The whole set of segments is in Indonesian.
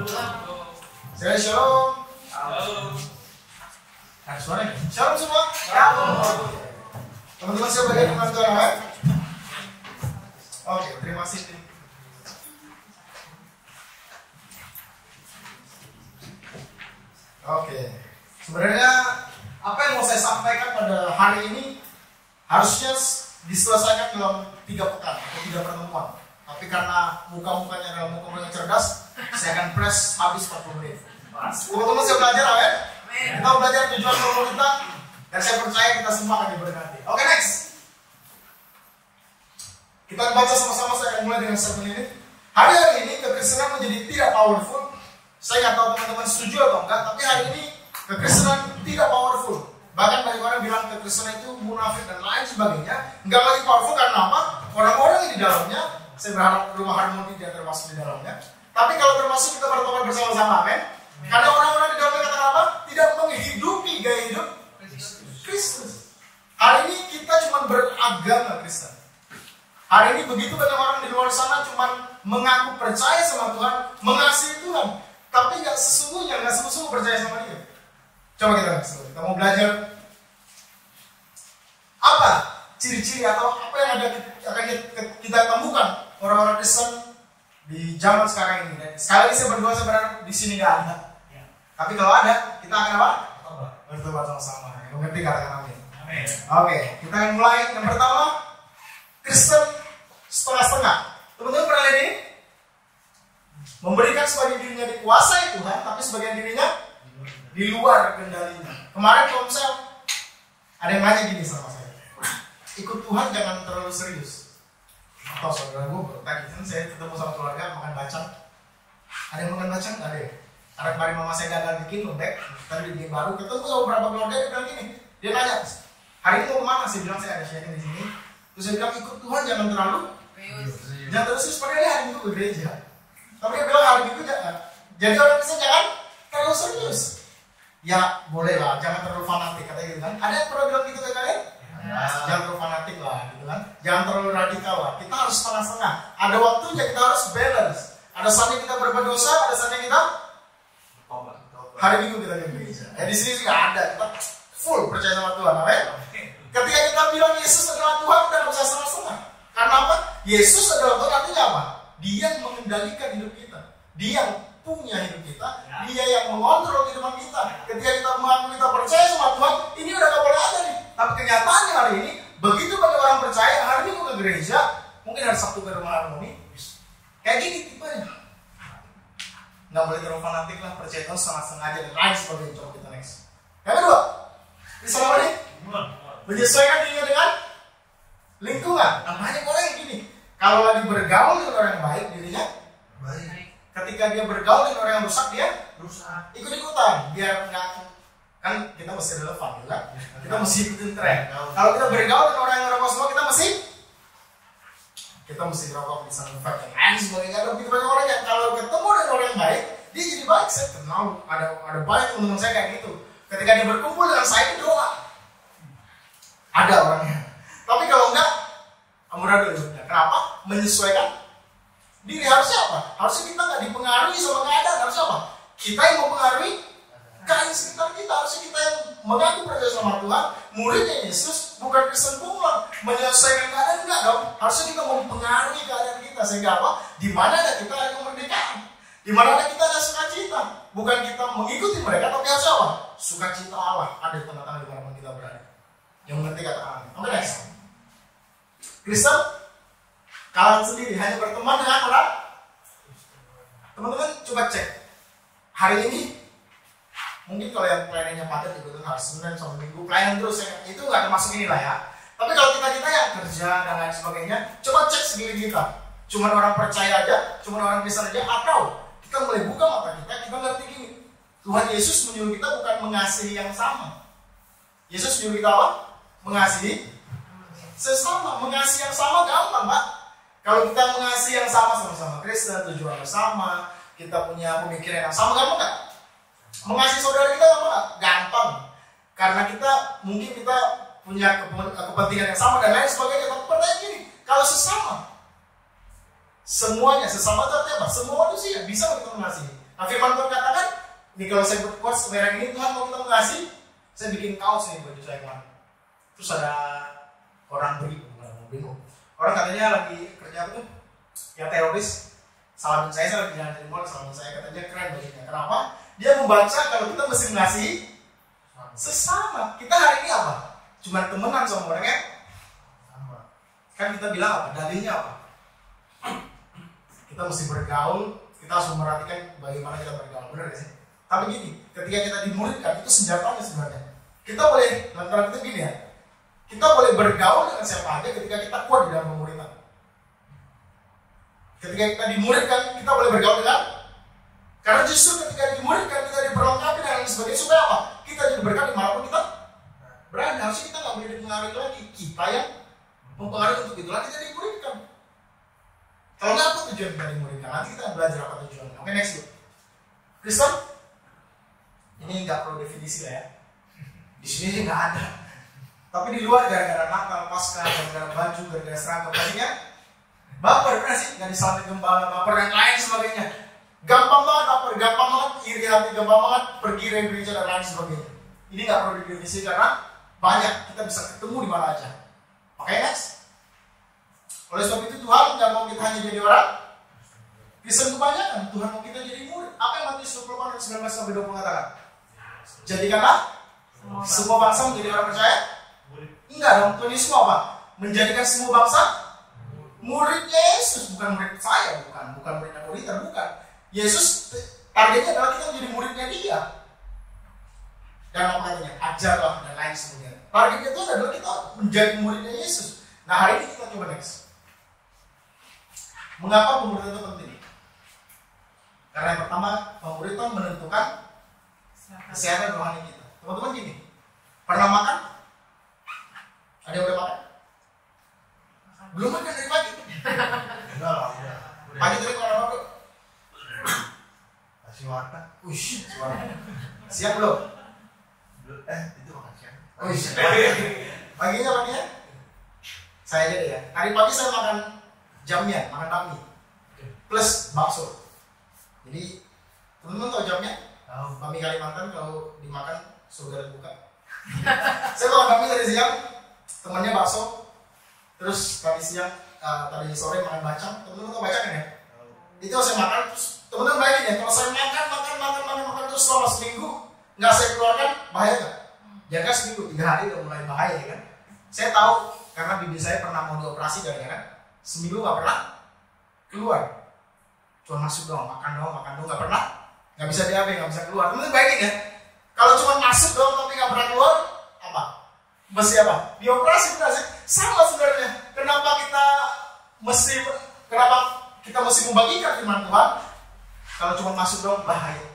Saya shalom. Ada suaranya? Shalom semua. Teman-teman siapa yang dengan Tuhan? Oke, terima kasih. Oke, sebenarnya apa yang mau saya sampaikan pada hari ini harusnya diselesaikan dalam 3 pekan atau 3 pertemuan. Tapi karena muka-mukanya adalah muka-muka yang cerdas, saya akan press habis 40 menit. Teman-teman siap belajar, amin? Kita belajar tujuan promo kita, dan saya percaya kita semua akan diberkati. Oke, next. Kita baca sama-sama, saya akan mulai dengan 1 menit. Hari ini kekristenan menjadi tidak powerful. Saya nggak tahu teman-teman setuju atau enggak, tapi hari ini kekristenan tidak powerful. Bahkan banyak orang bilang kekristenan itu munafik dan lain sebagainya. Nggak lagi powerful karena apa? Orang-orang yang di dalamnya, saya berharap rumah harmoni dia termasuk di dalamnya. Tapi kalau termasuk kita bertobat bersama-sama, amin. Karena orang-orang di dalamnya katakan apa? Tidak menghidupi gaya hidup Kristus. Hari ini kita cuma beragama Kristen. Hari ini begitu banyak orang di luar sana cuma mengaku percaya sama Tuhan, mengasihi Tuhan, tapi nggak sungguh-sungguh percaya sama Dia. Coba kita mau belajar apa ciri-ciri atau apa yang akan kita temukan orang-orang Kristen di zaman sekarang ini. Dan sekali lagi saya berdoa sebenarnya di sini nggak ada. Tapi kalau ada, kita akan apa? Bertobat sama-sama. Mengerti katakan amin. Amin. Oke, kita akan mulai. Yang pertama, Kristen setengah-setengah. Teman-teman pernah lihat ini? Memberikan sebagian dirinya dikuasai Tuhan, tapi sebagian dirinya di luar kendalinya. Kemarin kalau misalnya ada yang nanya gini sama saya, ikut Tuhan jangan terlalu serius. Atau saudara gue tadi kan saya ketemu sama keluarga makan bacang. Ada yang makan bacang? Nggak ada ya? Karena kemarin mama saya gagal bikin lembek, tadi bikin baru, ketemu sama beberapa keluarga, dia bilang gini, dia nanya, hari ini mau kemana? Saya bilang saya ada sharing di sini. Terus saya bilang ikut Tuhan jangan terlalu jangan terus seperti dia hari Minggu ke gereja. Tapi dia bilang hari Minggu jangan. Jadi orang Kristen jangan terlalu serius. Ya boleh lah, jangan terlalu fanatik katanya gitu kan. Ada yang pernah bilang gitu ke kalian? Jangan terlalu fanatik lah gitu kan. Jangan terlalu radikal lah. Kita harus setengah-setengah. Ada waktunya kita harus balance. Ada saatnya kita berbuat dosa, ada saatnya kita hari Minggu kita di gereja. Di sini juga ada, kita full percaya sama Tuhan, amin. Ketika kita bilang Yesus adalah Tuhan, kita nggak bisa setengah-setengah. Karena apa? Yesus adalah Tuhan, artinya apa? Dia yang mengendalikan hidup kita. Dia yang punya hidup kita. Dia yang mengontrol kehidupan kita. Ketika kita mengaku kita percaya sama Tuhan, ini udah gak boleh ada nih. Tapi kenyataannya hari ini, begitu banyak orang percaya, hari Minggu ke gereja, mungkin hari Sabtu ke rumah harmoni, kayak gini tipenya. Nggak boleh terlalu fanatik lah, percaya Tuhan setengah-setengah aja dan lain sebagainya. Coba kita next. Yang kedua, bisa apa nih? Menyesuaikan dirinya dengan lingkungan. Nah, banyak orang yang gini, kalau lagi bergaul dengan orang yang baik, dirinya baik. Ketika dia bergaul dengan orang yang rusak, dia rusak. Ikut-ikutan, biar nggak, kan kita mesti relevan, gitu kan? Kita mesti ikutin tren. Kalau kita bergaul dengan orang yang rokok semua, kita mesti rokok, bisa ngefek dan lain sebagainya. Ada begitu banyak orang yang kalau ketemu dengan orang yang baik, dia jadi baik. Saya kenal ada banyak teman-teman saya kayak gitu. Ketika dia berkumpul dengan saya, doa. Ada orangnya. Tapi kalau enggak, amburadul. Kenapa? Menyesuaikan diri. Harusnya apa? Harusnya kita nggak dipengaruhi sama keadaan. Harusnya apa? Kita yang mempengaruhi keadaan sekitar kita. Harusnya kita yang mengaku percaya sama Tuhan, muridnya Yesus, bukan Kristen bunglon. Menyelesaikan keadaan enggak dong. Harusnya kita mempengaruhi keadaan kita. Sehingga apa? Di mana ada kita ada kemerdekaan. Di mana ada kita ada sukacita. Bukan kita mengikuti mereka, tapi harusnya apa? Sukacita Allah ada di tengah-tengah dimanapun kita berada. Yang mengerti kata amin. Oke, next. Kristen kalian sendiri hanya berteman dengan orang. Teman-teman coba cek hari ini. Mungkin kalau yang pelayanannya padat ikutin hari Senin sampai Minggu pelayanan terus ya, itu nggak termasuk inilah ya. Tapi kalau kita yang kerja dan lain sebagainya, coba cek sekeliling kita. Cuma orang percaya aja, cuma orang Kristen aja, atau kita mulai buka mata kita ngerti gini. Tuhan Yesus menyuruh kita bukan mengasihi yang sama. Yesus menyuruh kita apa? Mengasihi sesama. Mengasihi yang sama gampang, Pak. Kalau kita mengasihi yang sama-sama Kristen, tujuan bersama, kita punya pemikiran yang sama, gampang nggak? Mengasihi saudara kita gampang. Karena mungkin kita punya kepentingan yang sama dan lain sebagainya. Tapi pertanyaan gini, kalau sesama, semuanya sesama itu artinya apa? Semua manusia bisa kita mengasihi. Nah, firman Tuhan katakan, ini kalau saya buat quotes merek ini, Tuhan mau kita mengasihi, saya bikin kaos nih baju saya kemarin. Terus ada orang bingung. Orang katanya lagi kerja apa tuh? Yang teroris, salamin saya lagi jalan dari mall, salamin saya katanya keren bajunya. Kenapa? Dia membaca kalau kita mesti mengasihi sesama. Kita hari ini apa? Cuma temenan sama orangnya. Kan kita bilang apa? Dalilnya apa? Kita mesti bergaul, kita harus memperhatikan bagaimana kita bergaul, benar gak sih? Tapi gini, ketika kita dimuridkan, itu senjatanya sebenarnya. Kita boleh, dalam tanda kutip gini ya, kita boleh bergaul dengan siapa aja ketika kita kuat di dalam pemuridan. Ketika kita dimuridkan, kita boleh bergaul dengan, karena justru ketika dimuridkan, kita diperlengkapi dan lain sebagainya, supaya apa? Kita jadi berkat dimanapun kita berada. Harusnya kita nggak boleh dipengaruhi lagi, kita yang mempengaruhi untuk itulah kita dimuridkan. Kalau nggak, apa tujuan kita dimuridkan? Nanti kita belajar apa tujuannya. Oke, next look. Kristen, ini nggak perlu definisi lah ya. Di sini sih nggak ada. Tapi di luar gara-gara Natal, Paskah, gara-gara baju, gara-gara seragam, pastinya baper kan sih? Nggak disalamin gembala, baper dan lain sebagainya. Gampang banget baper, gampang banget iri hati, gampang banget pergi dari gereja dan lain sebagainya. Ini nggak perlu didefinisi karena banyak, kita bisa ketemu di mana aja. Oke, next. Oleh sebab itu Tuhan nggak mau kita hanya jadi orang Kristen kebanyakan. Tuhan mau kita jadi murid. Apa yang Matius 24 ayat 19 sampai 20 mengatakan? Jadikanlah semua bangsa menjadi orang percaya. Enggak dong, Tuhan Yesus apa? Menjadikan semua bangsa muridnya Yesus, bukan murid saya, bukan murid otoriter, bukan. Yesus targetnya adalah kita menjadi muridnya Dia. Dan apa katanya? Ajarlah dan lain sebagainya. Targetnya itu adalah kita menjadi muridnya Yesus. Nah, hari ini kita coba next. Mengapa pemuridan itu penting? Karena yang pertama, pemuridan menentukan kesehatan rohani kita. Teman-teman gini, pernah makan? Ada yang udah makan? Belum makan dari pagi? Udah lah, udah. Pagi tadi kalau apa bro? Kasih warna. Ush, warna. Siap belum? Itu makan siang. Ush. Paginya? Saya aja deh ya. Hari pagi saya makan jamnya, makan bakmi plus bakso. Jadi teman-teman tahu jamnya? Tahu. Bakmi Kalimantan kalau dimakan surga terbuka. Saya makan bakmi tadi siang, temannya bakso. Terus tadi sore makan bacang. Teman-teman tahu bacang kan ya? Itu saya makan terus teman-teman bayangin ya, kalau saya makan terus selama seminggu nggak saya keluarkan, bahaya nggak? Ya kan seminggu 3 hari udah mulai bahaya ya kan? Saya tahu karena bibi saya pernah mau dioperasi kan? Seminggu nggak pernah keluar, cuma masuk doang, makan doang, nggak pernah, nggak bisa BAB, nggak bisa keluar. Teman-teman bayangin ya, kalau cuma masuk doang tapi nggak pernah keluar, apa? Mesti apa? Dioperasi benar sih? Sama sebenarnya. Kenapa kita mesti membagikan firman Tuhan? Kalau cuma masuk doang bahaya.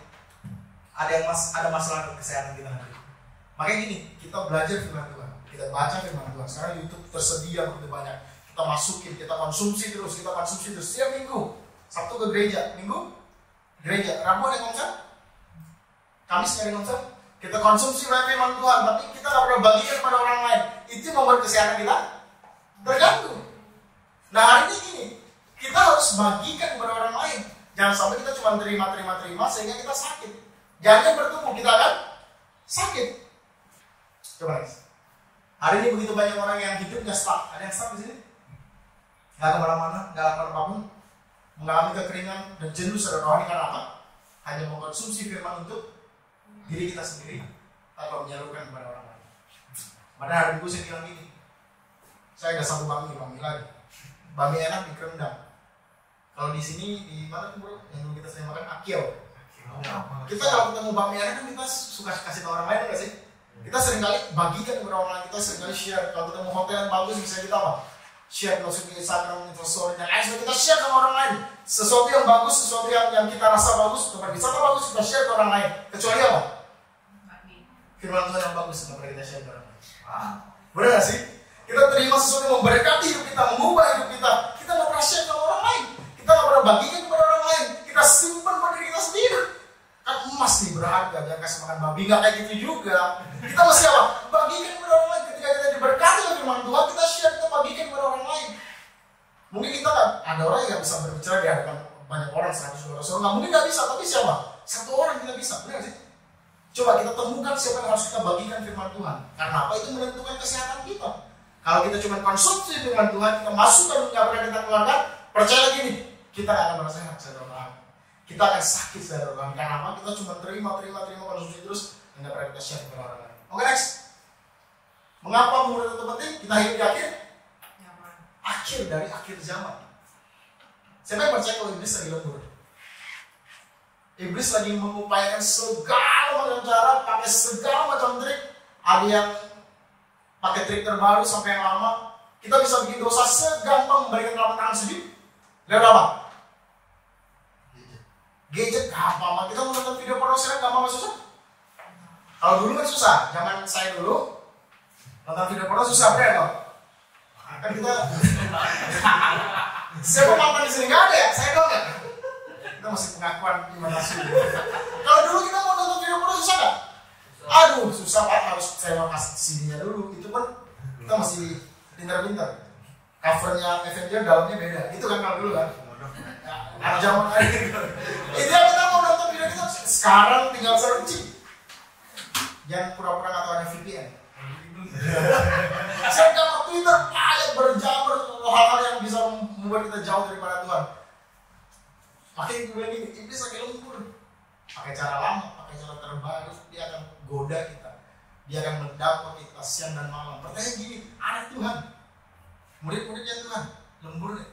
Ada masalah kesehatan kita nanti. Makanya gini, kita belajar firman Tuhan, kita baca firman Tuhan. Sekarang YouTube tersedia begitu banyak. Kita masukin, kita konsumsi terus setiap minggu. Sabtu ke gereja, Minggu gereja, Rabu ada konser, Kamis ada konser. Kita konsumsi firman Tuhan, tapi kita nggak pernah bagikan kepada orang lain. Itu membuat kesehatan kita terganggu. Nah, hari ini gini, kita harus bagikan kepada orang lain. Jangan sampai kita cuma terima sehingga kita sakit. Jangan bertumbuh, kita akan sakit. Coba guys. Hari ini begitu banyak orang yang hidupnya stuck. Ada yang stuck di sini? Nggak kemana-mana, nggak lakukan apapun, mengalami kekeringan dan jenuh secara rohani karena apa? Hanya mengkonsumsi firman untuk diri kita sendiri tanpa menyalurkan kepada orang lain. Padahal hari minggu saya bilang gini, saya udah sambung bakmi lagi. Bakmi enak di kerendam. Kalau di sini di mana tuh bro? Yang dulu kita sering makan Akiao. Kita kalau ketemu bakmi enak kan kita suka kasih tahu orang lain nggak sih? Kita sering kali bagikan kepada orang lain, kita sering kali share. Kalau ketemu hotel yang bagus bisa kita apa? Share langsung di Instagram, Instastory dan lain. Kita share ke orang lain. Sesuatu yang bagus, sesuatu yang kita rasa bagus, tempat wisata bagus kita share ke orang lain. Kecuali apa? Firman Tuhan yang bagus nggak pernah kita share ke orang lain. Benar nggak sih? Kita terima sesuatu yang memberkati hidup kita, mengubah hidup kita. Kita nggak pernah share ke orang lain. Kita nggak pernah bagikan kepada orang lain. Kita simpan pada diri kita sendiri. Kan emas nih berharga, jangan kasih makan babi, nggak kayak gitu juga. Kita mesti apa? Bagikan kepada orang lain. Ketika kita diberkati oleh firman Tuhan, kita share, kita bagikan kepada orang lain. Mungkin kita kan ada orang yang nggak bisa berbicara di hadapan banyak orang 100-200 orang, nggak mungkin nggak bisa. Tapi siapa? Satu orang kita bisa, benar sih? Coba kita temukan siapa yang harus kita bagikan firman Tuhan. Karena apa? Itu menentukan kesehatan kita. Kalau kita cuma konsumsi firman Tuhan, kita masukkan, nggak pernah kita keluarkan, percaya lagi nih, kita akan merasa sehat secara rohani. Kita akan sakit secara rohani. Karena apa? Kita cuma terima konsumsi terus, nggak pernah kita share kepada orang lain. Oke, next. Mengapa pemuritan itu penting? Kita hidup di akhir dari akhir zaman. Siapa yang percaya kalau iblis lagi lembur? Iblis lagi mengupayakan segala macam cara, pakai segala macam trik. Ada yang pakai trik terbaru sampai yang lama. Kita bisa bikin dosa segampang memberikan telapak tangan sujud. Lihat apa? Gadget gampang. Kita menonton video porno sekarang gampang susah? Kalau dulu kan susah. Zaman saya dulu nonton video porno susah, bener. Kan kita siapa mantan di sini? Nggak ada ya? Saya doang ya? Kita masih pengakuan gimana sih? Kalau dulu kita mau nonton video porno susah nggak? Aduh, susah Pak, harus sewa kasih CD-nya dulu. Itu pun kita masih pintar-pintar. Covernya Avenger, dalamnya beda. Itu kan kalau dulu kan? Anak zaman akhir. Itu yang kita mau nonton video kita. Sekarang tinggal searching. Jangan pura-pura nggak tahu ada VPN. Saya dapat Twitter ayat berjamur hal-hal yang bisa membuat kita jauh daripada Tuhan. Makanya gue bilang ini, iblis lagi lembur. Pakai cara lama, pakai cara terbaru, dia akan goda kita. Dia akan mendakwa kita siang dan malam. Pertanyaan gini, anak Tuhan, murid-muridnya Tuhan, lembur deh.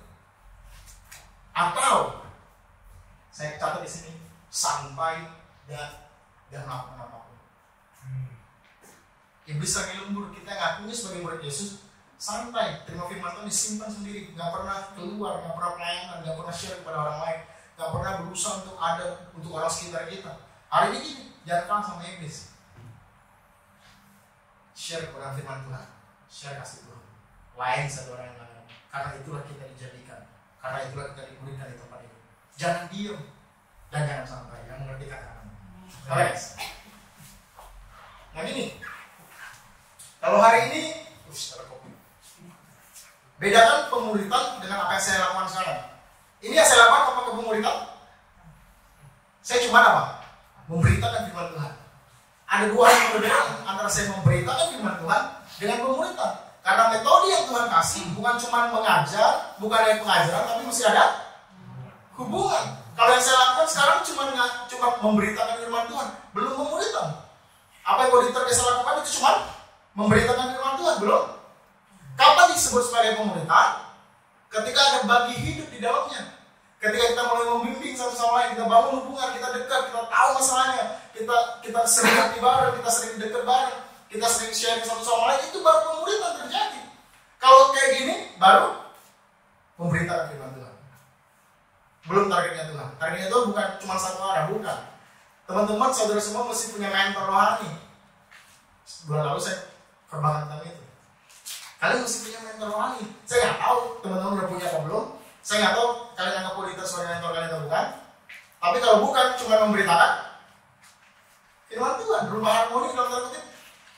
Atau saya catat di sini, santai dan melakukan apapun. Iblis lagi lembur, kita ngakunya sebagai murid Yesus santai, terima firman Tuhan disimpan sendiri, nggak pernah keluar, nggak pernah pelayanan, nggak pernah share kepada orang lain, nggak pernah berusaha untuk ada untuk orang sekitar kita. Hari ini gini, jangan kalah sama iblis. Share kepada firman Tuhan, share kasih Tuhan, lain satu orang yang lain. Karena itulah kita dijadikan, karena itulah kita diberikan di tempat ini. Jangan diam dan jangan santai, yang mengerti kata-kata. Oke. Nah gini. Kalau hari ini, bedakan pemuritan dengan apa yang saya lakukan sekarang. Ini yang saya lakukan apa pemuritan? Saya cuma apa? Memberitakan firman Tuhan. Ada dua hal yang berbeda antara saya memberitakan firman Tuhan dengan pemuritan. Karena metode yang Tuhan kasih bukan cuma mengajar, bukan hanya pengajaran, tapi mesti ada hubungan. Kalau yang saya lakukan sekarang cuma memberitakan firman Tuhan, belum pemuritan. Apa yang auditor bisa lakukan itu cuma memberitakan firman Tuhan, belum. Kapan disebut sebagai pemuritan? Ketika ada bagi hidup di dalamnya. Ketika kita mulai membimbing satu sama lain, kita bangun hubungan, kita dekat, kita tahu masalahnya, kita sering hati bareng, kita sering dekat bareng, kita sering share satu sama lain, itu baru pemuritan terjadi. Kalau kayak gini, baru memberitakan firman Tuhan. Belum targetnya Tuhan. Targetnya Tuhan bukan cuma satu arah, bukan. Teman-teman, saudara semua mesti punya mentor rohani. Bulan lalu saya kembangkan tentang itu. Kalian mesti punya mentor rohani. Saya nggak tahu teman-teman udah punya atau belum. Saya nggak tahu kalian anggap auditor sebagai mentor kalian atau bukan. Tapi kalau bukan, cuma memberitakan firman Tuhan, rumah harmoni dalam tanda kutip,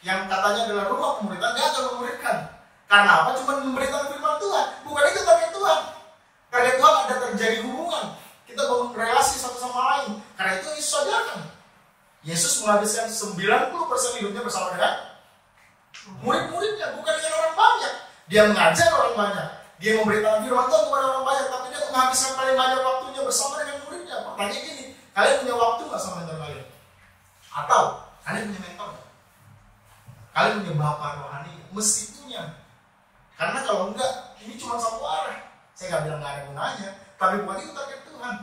yang katanya adalah rumah pemuritan, dia akan memuridkan. Karena apa? Cuma memberitakan firman Tuhan. Bukan itu target Tuhan. Target Tuhan ada terjadi hubungan. Kita bangun relasi satu sama lain. Karena itu Yesus ajarkan. Yesus menghabiskan 90% hidupnya bersama dengan murid-muridnya, bukan dengan orang banyak. Dia mengajar orang banyak, dia memberitakan firman Tuhan kepada orang banyak, tapi dia menghabiskan paling banyak waktunya bersama dengan muridnya. Pertanyaan gini, kalian punya waktu nggak sama mentor kalian? Atau kalian punya mentor? Kalian punya bapak rohani? Mesti punya. Karena kalau enggak, ini cuma satu arah. Saya nggak bilang nggak ada gunanya, tapi bukan itu target Tuhan.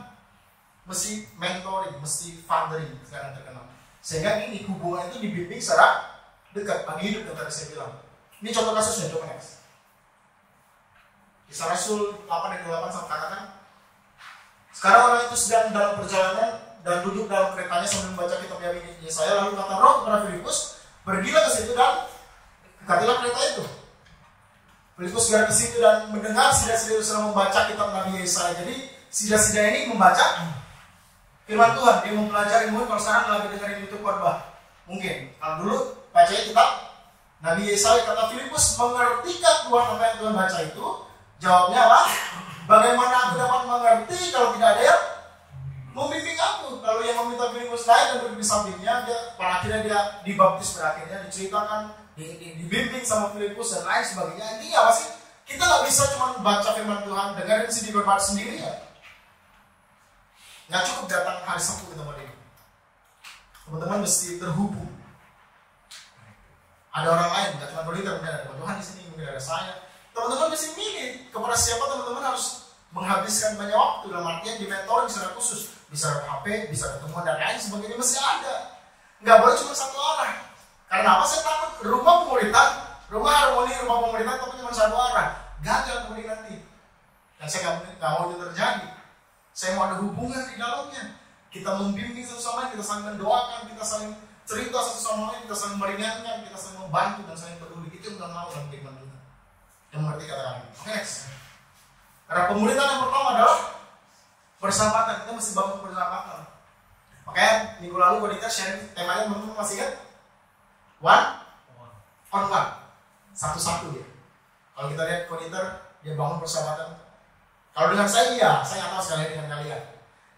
Mesti mentoring, mesti fathering sekarang terkenal. Sehingga ini hubungan itu dibimbing secara dekat, bagi hidup yang tadi saya bilang. Ini contoh kasusnya, coba next. Kisah Rasul 8:28 sama katakan, sekarang orang itu sedang dalam perjalanan dan duduk dalam keretanya sambil membaca kitab Yesaya, lalu kata Roh kepada Filipus, pergilah ke situ dan dekatilah kereta itu. Filipus segera ke situ dan mendengar sida-sida itu sedang membaca kitab Nabi Yesaya. Jadi sida-sida ini membaca firman Tuhan, dia mempelajari. Mungkin kalau sekarang lagi dengerin YouTube khotbah, mungkin kalau dulu bacanya kitab Nabi Yesaya. Kata Filipus, mengertikah Tuhan apa yang Tuhan baca itu? Jawabnya apa? Bagaimana aku dapat mengerti kalau tidak ada yang membimbing aku? Lalu yang meminta Filipus Filipus naik dan duduk di sampingnya, pada akhirnya dia dibaptis, pada akhirnya diceritakan, dibimbing sama Filipus dan lain sebagainya. Intinya apa sih? Kita nggak bisa cuma baca firman Tuhan, dengerin CD berbat sendiri ya. Nggak cukup datang hari Sabtu ke tempat ini. Teman-teman mesti terhubung. Ada orang lain, nggak cuma Koliter, mungkin ada Tuhan di sini, mungkin ada saya. Teman-teman mesti milih kepada siapa teman-teman harus menghabiskan banyak waktu, dalam artian di mentoring secara khusus, bisa HP, bisa ketemuan dan lain sebagainya, mesti ada. Nggak boleh cuma satu arah. Karena apa? Saya takut rumah pemuritan, rumah harmoni, rumah pemuritan tapi cuma satu arah, gagal kemudian nanti. Dan saya nggak mau itu terjadi. Saya mau ada hubungan di dalamnya. Kita membimbing satu sama lain, kita saling mendoakan, kita saling cerita satu sama lain, kita saling meringankan, kita saling membantu dan saling peduli. Itu yang mau dalam firman Tuhan. Yang mengerti kata-kata ini. Oke, next. Karena pemuritan yang pertama adalah persahabatan. Kita mesti bangun persahabatan. Makanya minggu lalu kalau kita share temanya, teman-teman masih ingat? One on one, satu-satu dia. Kalau kita lihat koniter, dia bangun persahabatan. Kalau dengan saya iya, saya nggak tahu sekali dengan kalian.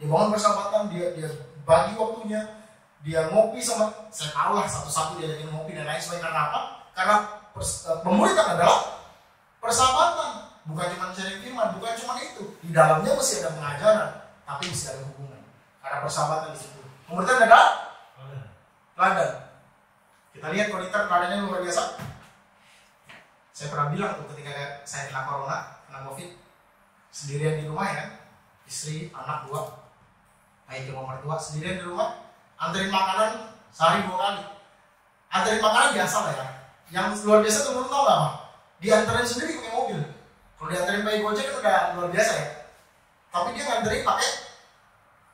Dia bangun persahabatan, dia bagi waktunya, dia ngopi sama, saya tahu lah satu-satu dia lagi ngopi dan lain sebagainya. Karena apa? Karena pemuritan adalah persahabatan, bukan cuma sharing firman, bukan cuma itu. Di dalamnya mesti ada pengajaran, tapi mesti ada hubungan. Karena persahabatan di situ. Pemuritan adalah teladan. Kita lihat koniter teladannya luar biasa. Saya pernah bilang tuh ketika saya kena corona, kena COVID, sendirian di rumah ya, istri, anak 2, ayah cuma mertua, sendirian di rumah, anterin makanan sehari 2 kali. Anterin makanan biasa lah ya. Yang luar biasa teman-teman tahu nggak? Dianterin sendiri pakai mobil. Kalau dianterin pakai Gojek kan udah luar biasa ya. Tapi dia nganterin pakai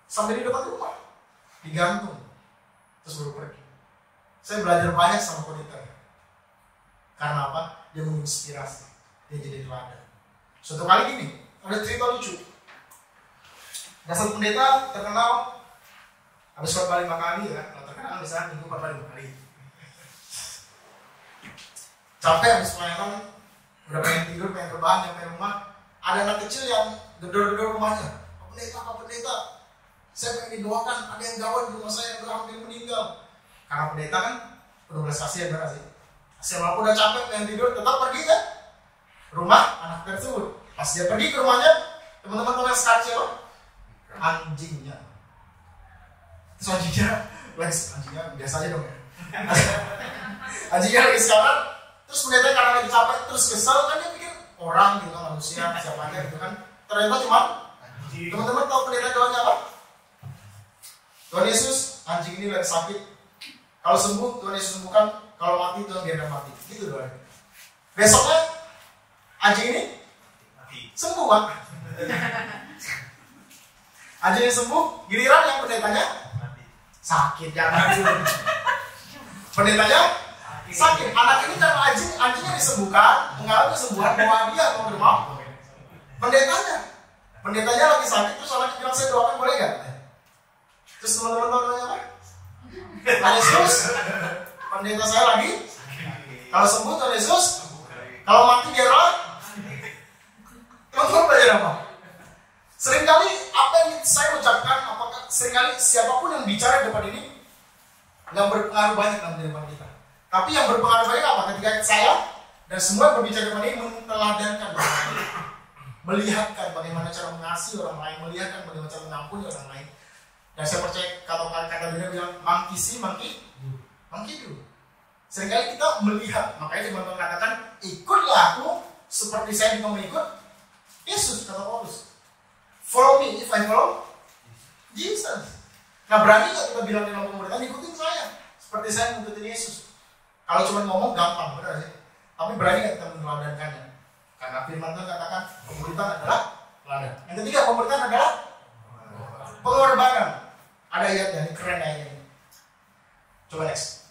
sampai di depan rumah, digantung, terus baru pergi. Saya belajar banyak sama koniter. Karena apa? Dia menginspirasi, dia jadi teladan. Suatu kali gini, ada cerita lucu. Ada satu pendeta terkenal, habis khotbah 5 kali ya, kalau terkenal misalnya minggu khotbah 5 kali. Capek habis pelayanan, udah pengen tidur, pengen rebahan, nyampe rumah, ada anak kecil yang gedor-gedor rumahnya. Pak pendeta, saya pengen didoakan, ada yang gawat di rumah saya yang udah hampir meninggal. Karena pendeta kan penuh belas kasihan, benar sih. Walaupun udah capek pengen tidur, tetap pergi kan rumah anak tersebut. Pas dia pergi ke rumahnya, teman-teman tahu yang sekarang siapa? Anjingnya. Terus anjingnya biasa aja dong ya. Anjingnya lagi sekarang. Terus pendeta karena lagi capek, terus kesel kan dia pikir orang gitu kan, manusia siapa aja gitu kan. Ternyata cuma teman-teman tahu pendeta doanya apa? Tuhan Yesus, anjing ini lagi sakit. Kalau sembuh, Tuhan Yesus sembuhkan. Kalau mati, Tuhan biarkan mati. Gitu doanya. Besoknya anjing ini sembuh kan? Anjing ini sembuh, giliran yang pendetanya sakit, jangan dulu. Pendetanya sakit. Anak ini karena anjingnya disembuhkan, mengalami kesembuhan, bahwa dia mau bermau. Pendetanya lagi sakit, terus anaknya bilang saya doakan boleh nggak? Terus teman-teman tahu doanya apa? Tuhan Yesus, pendeta saya lagi. Kalau sembuh Tuhan Yesus, kalau mati biarlah. Teman-teman belajar apa? Seringkali apa yang saya ucapkan, apakah seringkali siapapun yang bicara di depan ini nggak berpengaruh banyak dalam kehidupan kita. Tapi yang berpengaruh banyak apa? Ketika saya dan semua yang berbicara di depan ini menteladankan, melihatkan bagaimana cara mengasihi orang lain, melihatkan bagaimana cara mengampuni orang lain. Dan saya percaya kalau kata Bina bilang mangki dulu. Seringkali kita melihat, makanya teman-teman katakan ikutlah aku seperti saya juga mengikut Yesus, kata Paulus. Follow me if I follow Jesus. Nah berani nggak kita bilang dalam pemuritan ikutin saya seperti saya mengikuti Yesus? Kalau cuma ngomong gampang, benar sih. Tapi berani nggak kita meneladankannya? Karena firman Tuhan katakan pemuritan adalah teladan. Yang ketiga, pemuritan adalah pengorbanan. Ada ayatnya, ini keren ayatnya ini. Coba next.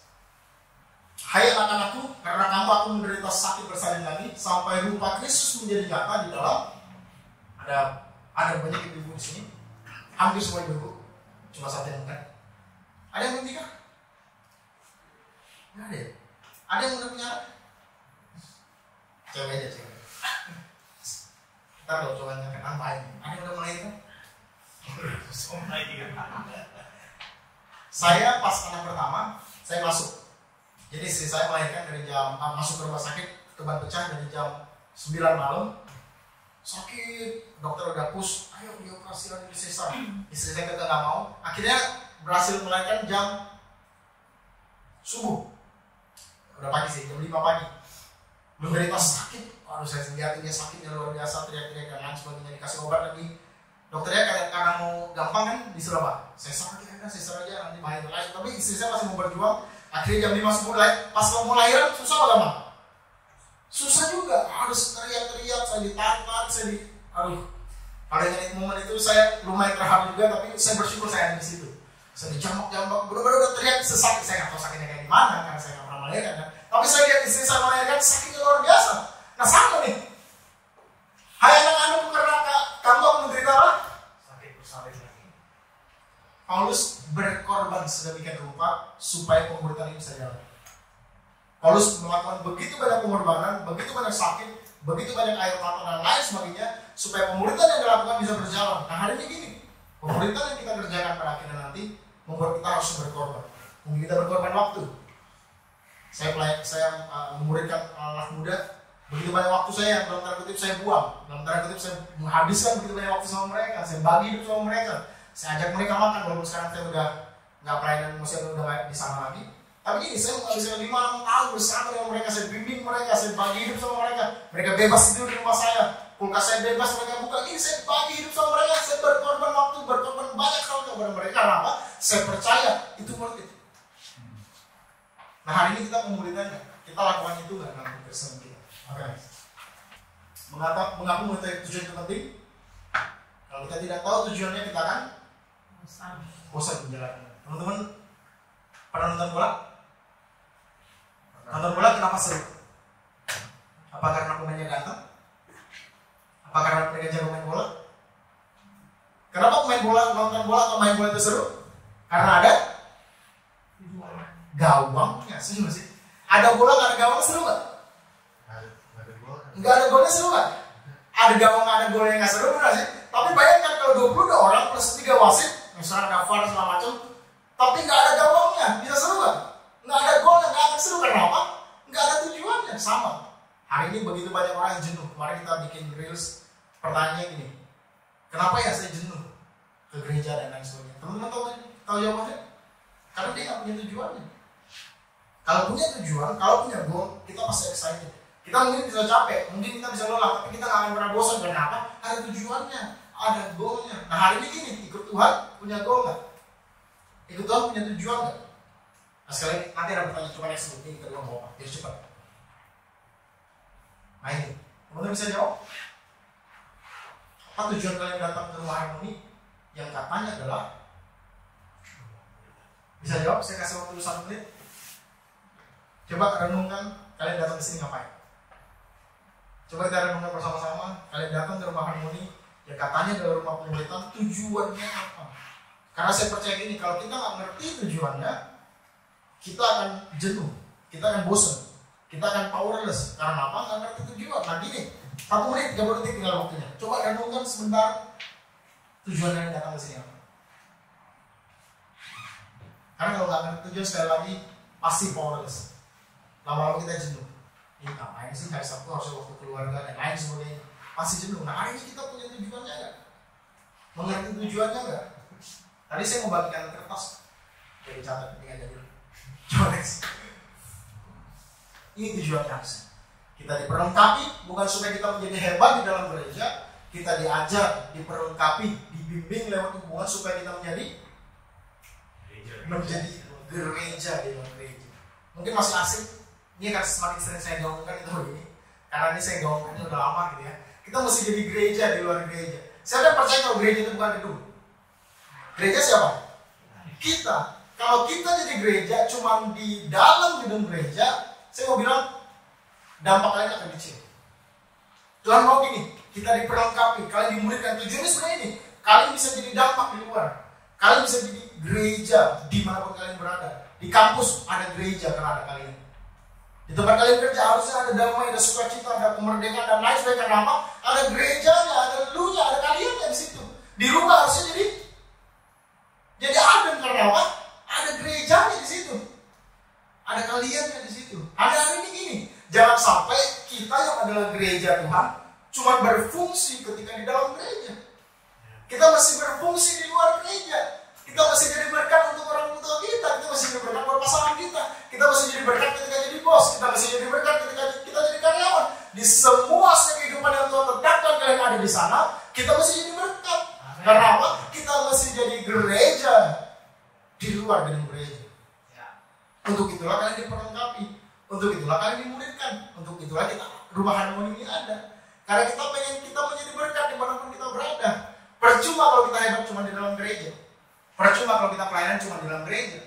Hai anak-anakku, karena kamu aku menderita sakit bersalin lagi sampai rupa Kristus menjadi nyata di dalam. Ada banyak ibu-ibu di sini. Hampir semua ibu-ibu. Cuma satu yang bukan. Ada yang belum nikah? Nggak ada ya? Ada yang udah punya anak? Cewek aja cewek. Ntar kalau cowoknya kenal main. Ada yang udah melahirkan? Saya pas anak pertama, saya masuk. Jadi istri saya melahirkan dari masuk ke rumah sakit tuban pecah dari jam 9 malam. Sakit, dokter udah push, ayo dioperasi lagi di sesar. Istri saya kagak nggak mau. Akhirnya berhasil melahirkan jam subuh. Udah pagi sih, jam 5 pagi. Menderita sakit, aduh saya lihat dia sakitnya luar biasa, teriak-teriak dan lain sebagainya, dikasih obat lagi. Dokternya karena mau gampang kan disuruh apa? Sesar aja nanti bahaya lagi. Tapi istri saya masih mau berjuang. Akhirnya jam 5 subuh pas mau lahiran susah apa gampang? Susah juga, harus teriak-teriak, saya ditampar, aduh. Pada momen itu saya lumayan terharu juga, tapi saya bersyukur saya ada di situ. Saya dijambak-jambak, bener-bener udah teriak sesak, saya nggak tahu sakitnya kayak gimana karena saya nggak pernah melahirkan kan. Tapi saya lihat istri saya melahirkan sakitnya luar biasa. Nah sama nih. Hai anak-anak, karena kamu menderita apa? Sakit bersalin lagi. Paulus berkorban sedemikian rupa supaya pemuritan ini bisa jalan. Paulus melakukan begitu banyak pengorbanan, begitu banyak sakit, begitu banyak air mata dan lain sebagainya supaya pemuritan yang dilakukan bisa berjalan. Nah hari ini gini, pemuritan yang kita kerjakan pada akhirnya nanti membuat kita harus berkorban. Mungkin kita berkorban waktu. Saya memuridkan anak muda, begitu banyak waktu saya, dalam tanda kutip saya buang, dalam tanda kutip saya menghabiskan begitu banyak waktu sama mereka, saya bagi hidup sama mereka, saya ajak mereka makan, walaupun sekarang saya udah nggak pelayanan musik, udah nggak di sana lagi. Tapi ini saya menghabiskan 5-6 tahun bersama dengan mereka, saya bimbing mereka, saya bagi hidup sama mereka, mereka bebas tidur di rumah saya, kulkas saya bebas mereka buka, ini saya bagi hidup sama mereka, saya berkorban waktu, berkorban banyak hal kepada mereka. Karena apa? Saya percaya itu worth it. Nah hari ini kita pemuritannya, kita lakukan itu nggak dalam Kristen kita. Oke. Mengaku mengetahui tujuan itu penting. Kalau kita tidak tahu tujuannya, kita akan bosan menjalankan. Teman-teman pernah nonton bola? Nonton bola kenapa seru? Apa karena pemainnya ganteng? Apa karena mereka jago main bola? Kenapa pemain bola nonton bola atau main bola itu seru? Karena ada gawangnya. Setuju nggak sih? Ada bola nggak ada gawang seru nggak? Nggak ada golnya seru nggak? Ada gawang nggak ada golnya nggak seru nggak sih? Tapi bayangkan kalau 22 orang plus 3 wasit, misalnya ada VAR segala macam, tapi nggak ada gawangnya, bisa seru nggak? Nggak ada golnya, nggak akan seru. Karena apa? Nggak ada tujuannya. Sama. Hari ini begitu banyak orang yang jenuh. Kemarin kita bikin reels, pertanyaannya gini, kenapa ya saya jenuh ke gereja dan lain sebagainya? Teman-teman tahu jawabannya? Karena dia nggak punya tujuannya. Kalau punya tujuan, kalau punya goal, kita pasti excited. Kita mungkin bisa capek, mungkin kita bisa lelah, tapi kita nggak akan pernah bosan. Karena apa? Ada tujuannya, ada goalnya. Nah hari ini gini, ikut Tuhan punya goal nggak? Ikut Tuhan punya tujuan nggak? Nah sekali nanti ada pertanyaan, coba next week kita ngomong apa? Jadi cepat. Nah ini, teman-teman bisa jawab? Apa tujuan kalian datang ke rumah harmoni? Yang katanya adalah, bisa jawab? Saya kasih waktu 1 menit. Coba renungkan, kalian datang ke sini ngapain? Coba kita renungkan bersama-sama. Kalian datang ke rumah harmoni yang katanya adalah rumah pemuritan, tujuannya apa? Karena saya percaya gini, kalau kita nggak ngerti tujuannya, kita akan jenuh, kita akan bosan, kita akan powerless. Karena apa? Nggak ngerti tujuan. Nah gini, 1 menit, 30 detik tinggal waktunya. Coba renungkan sebentar, tujuan kalian datang ke sini apa? Karena kalau nggak ngerti tujuan, sekali lagi pasti powerless. Lama-lama kita jenuh. Ini ngapain sih hari Sabtu harus waktu keluarga dan lain sebagainya. Pasti jenuh. Nah hari ini kita punya tujuannya nggak? Mengerti tujuannya nggak? Tadi saya mau bagikan kertas. Jadi catat ini aja dulu. Coba next. Ini tujuannya apa sih? Kita diperlengkapi bukan supaya kita menjadi hebat di dalam gereja. Kita diajar, diperlengkapi, dibimbing lewat hubungan supaya kita menjadi gereja di dalam gereja. Mungkin masih asing. Ini kan semakin sering saya gaungkan itu ini. Karena ini saya gaungkan udah lama gitu ya. Kita mesti jadi gereja di luar gereja. Saya percaya kalau gereja itu bukan gedung. Gereja siapa? Kita. Kalau kita jadi gereja cuma di dalam gedung gereja, saya mau bilang dampak lain akan kecil. Tuhan mau gini, kita diperlengkapi, kalian dimuridkan. Tujuannya sebenarnya ini, kalian bisa jadi dampak di luar. Kalian bisa jadi gereja dimanapun kalian berada. Di kampus ada gereja karena ada kalian. Di tempat kalian kerja harusnya ada damai, ada sukacita, ada kemerdekaan dan lain sebagainya. Karena apa? Ada gerejanya, ada elunya, ada kaliannya di situ. Di rumah harusnya jadi adem. Karena apa? Ada kerja Tuhan cuma berfungsi ketika di dalam gereja. Kita masih berfungsi di luar gereja. Kita masih jadi berkat untuk orang tua kita. Kita masih jadi berkat buat pasangan kita. Kita masih jadi berkat ketika jadi bos. Kita masih jadi berkat ketika kita jadi karyawan. Di semua kehidupan yang Tuhan tetapkan kalian ada di sana, kita masih jadi berkat. Karena apa? Kita masih jadi gereja di luar gedung gereja. Untuk itulah kalian diperlengkapi. Untuk itulah kalian dimuridkan. Untuk itulah kita rumah harmoni ini ada. Karena kita pengen kita menjadi berkat dimanapun kita berada. Percuma kalau kita hebat cuma di dalam gereja. Percuma kalau kita pelayanan cuma di dalam gereja.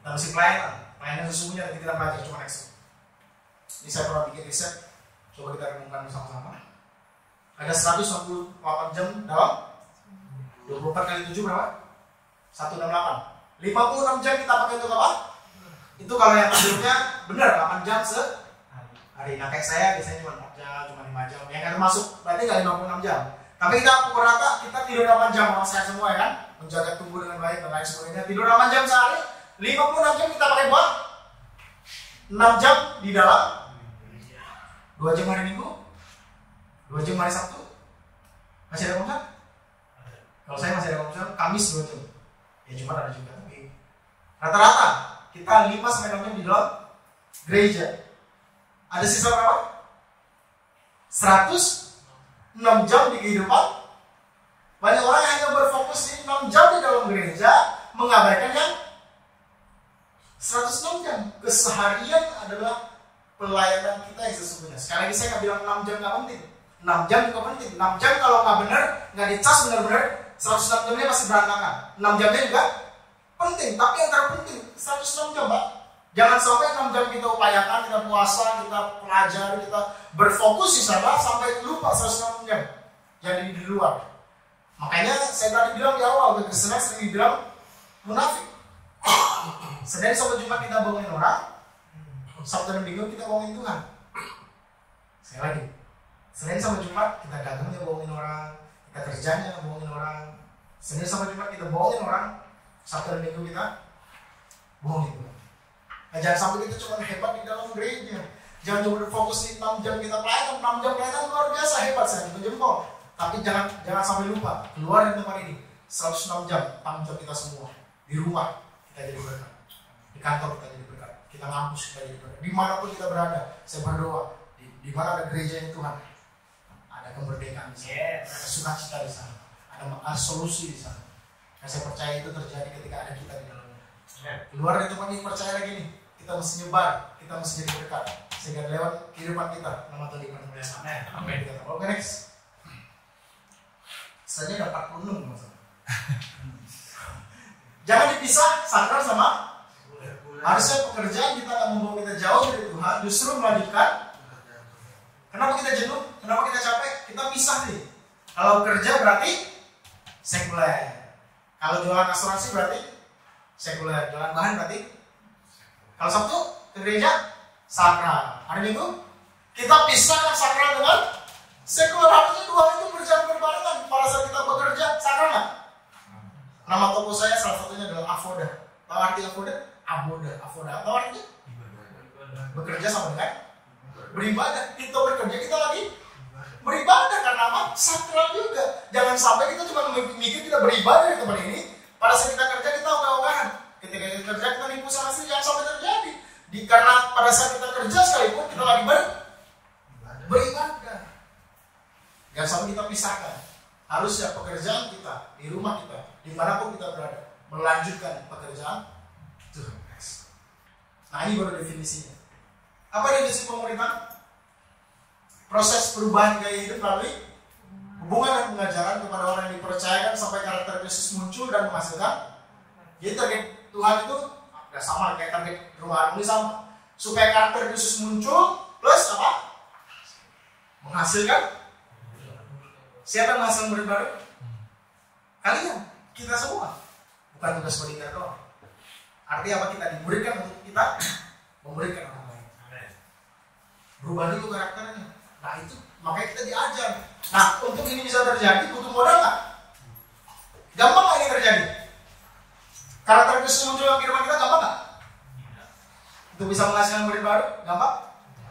Kita mesti pelayanan. Pelayanan sesungguhnya nanti kita belajar cuma ekstrim. Ini saya pernah bikin riset. Coba kita renungkan bersama-sama. Ada 168 jam dalam 24 kali 7 berapa? 168. 56 jam kita pakai untuk apa? Itu kalau yang tidurnya benar 8 jam sehari. Nah kayak saya biasanya cuma 4 jam, cuma 5 jam. Yang kan masuk berarti nggak 56 jam. Tapi kita pukul rata kita tidur 8 jam sama saya semua ya kan? Menjaga tubuh dengan baik dan lain sebagainya. Tidur 8 jam sehari, 56 jam kita pakai buat 6 jam di dalam 2 jam hari Minggu, 2 jam hari Sabtu. Masih ada konser? Kalau saya masih ada konser, Kamis 2 jam. Ya cuma ada juga tapi rata-rata kita 5-6 jam di dalam gereja. Ada sisa berapa? 106 jam di kehidupan. Banyak orang yang hanya berfokus di 6 jam di dalam gereja, mengabaikan yang 106 jam. Keseharian adalah pelayanan kita yang sesungguhnya. Sekali lagi saya nggak bilang 6 jam nggak penting. 6 jam juga penting. 6 jam kalau nggak benar, nggak dicas benar-benar, 106 jamnya masih berantakan. 6 jamnya juga penting. Tapi yang terpenting 106 jam, Pak. Jangan sampai 6 jam kita upayakan, kita puasa, kita pelajari, kita berfokus di sana sampai lupa 106 jam. Jadi di luar. Makanya saya tadi bilang di awal, Kristen sering dibilang munafik. Senin sampai Jumat kita bohongin orang, Sabtu dan Minggu kita bohongin Tuhan. Sekali lagi, Senin sampai Jumat kita dagangnya bohongin orang, kita kerjanya bohongin orang. Senin sampai Jumat kita bohongin orang, Sabtu dan Minggu kita bohongin Tuhan. Nah, jangan sampai kita cuma hebat di dalam gereja. Jangan cuma berfokus di 6 jam kita pelayanan. 6 jam pelayanan luar biasa hebat, saya jempol. Tapi jangan sampai lupa keluar dari tempat ini 106 jam tanggung jawab kita semua. Di rumah kita jadi berkat, di kantor kita jadi berkat, kita ngampus kita jadi berkat. Dimanapun kita berada, saya berdoa di mana ada gereja yang Tuhan, ada kemerdekaan di sana, ada sukacita di sana, ada solusi di sana. Dan saya percaya itu terjadi ketika ada kita di dalamnya. Keluar dari tempat ini percaya lagi nih, kita mesti nyebar, kita mesti jadi berkat, sehingga lewat kehidupan kita nama Tuhan dipermuliakan. Amin. Oke, next. Saja ada 46 masalah. Jangan dipisah sakral sama harusnya pekerjaan kita akan membawa kita jauh dari Tuhan, justru melanjutkan. Kenapa kita jenuh? Kenapa kita capek? Kita pisah nih. Kalau kerja berarti sekuler. Kalau jualan asuransi berarti sekuler. Jualan bahan berarti. Kalau Sabtu ke gereja sakral. Hari Minggu kita pisahkan sakral dengan sekuler. Harusnya dua itu berjalan berbarengan. Pada saat kita bekerja sakral nggak? Nama toko saya salah satunya adalah Avoda. Tahu arti Avoda? Avoda. Tahu artinya? Bekerja sama dengan beribadah. Kita bekerja, kita lagi beribadah. Karena apa? Sakral juga. Jangan sampai kita cuma mikir kita beribadah di tempat ini. Pada saat kita kerja kita ogah-ogahan. Ketika kita kerja kita nipu sana sini. Jangan sampai terjadi. Karena pada saat kita kerja sekalipun kita lagi beribadah. Jangan sampai kita pisahkan. Harusnya pekerjaan kita di rumah kita, dimanapun kita berada, melanjutkan pekerjaan Tuhan. Nah ini baru definisinya. Apa definisi pemuridan? Proses perubahan gaya hidup melalui hubungan dan pengajaran kepada orang yang dipercayakan sampai karakter Yesus muncul dan menghasilkan. Jadi target Tuhan itu udah sama kayak target rumah harmoni sama. Supaya karakter Yesus muncul plus apa? Menghasilkan. Siapa yang menghasilkan murid baru? Kalian, kita semua. Bukan tugas panitia doang. Artinya apa? Kita dimuridkan untuk kita memuridkan orang lain. Berubah dulu karakternya. Nah itu, makanya kita diajar. Nah untuk ini bisa terjadi, butuh modal nggak? Gampang nggak ini terjadi? Karakter Yesus muncul dalam kehidupan kita gampang nggak? Untuk bisa menghasilkan murid baru, gampang?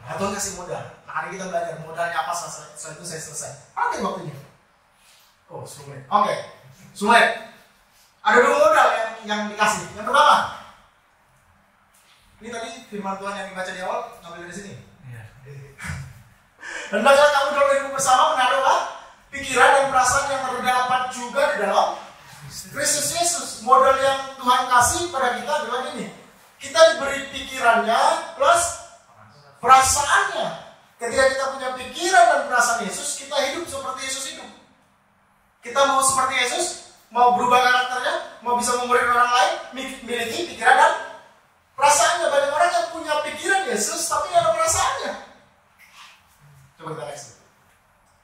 Atau kasih modal. Nah Hari kita belajar modalnya apa, setelah itu saya selesai. Oke, waktunya. Oh, 10 menit. Oke, 10 menit. Ada 2 modal yang dikasih. Yang pertama, ini tadi firman Tuhan yang dibaca di awal, ngambil dari sini. Hendaklah kamu dalam hidup bersama menaruhlah pikiran dan perasaan yang terdapat juga di dalam Kristus Yesus. Modal yang Tuhan kasih pada kita adalah ini. Kita diberi pikirannya plus perasaannya. Ketika kita punya pikiran dan perasaan Yesus, kita hidup seperti Yesus hidup. Kita mau seperti Yesus, mau berubah karakternya, mau bisa memberi orang lain, miliki pikiran dan perasaannya. Banyak orang yang punya pikiran Yesus, tapi tidak ada perasaannya. Coba kita next.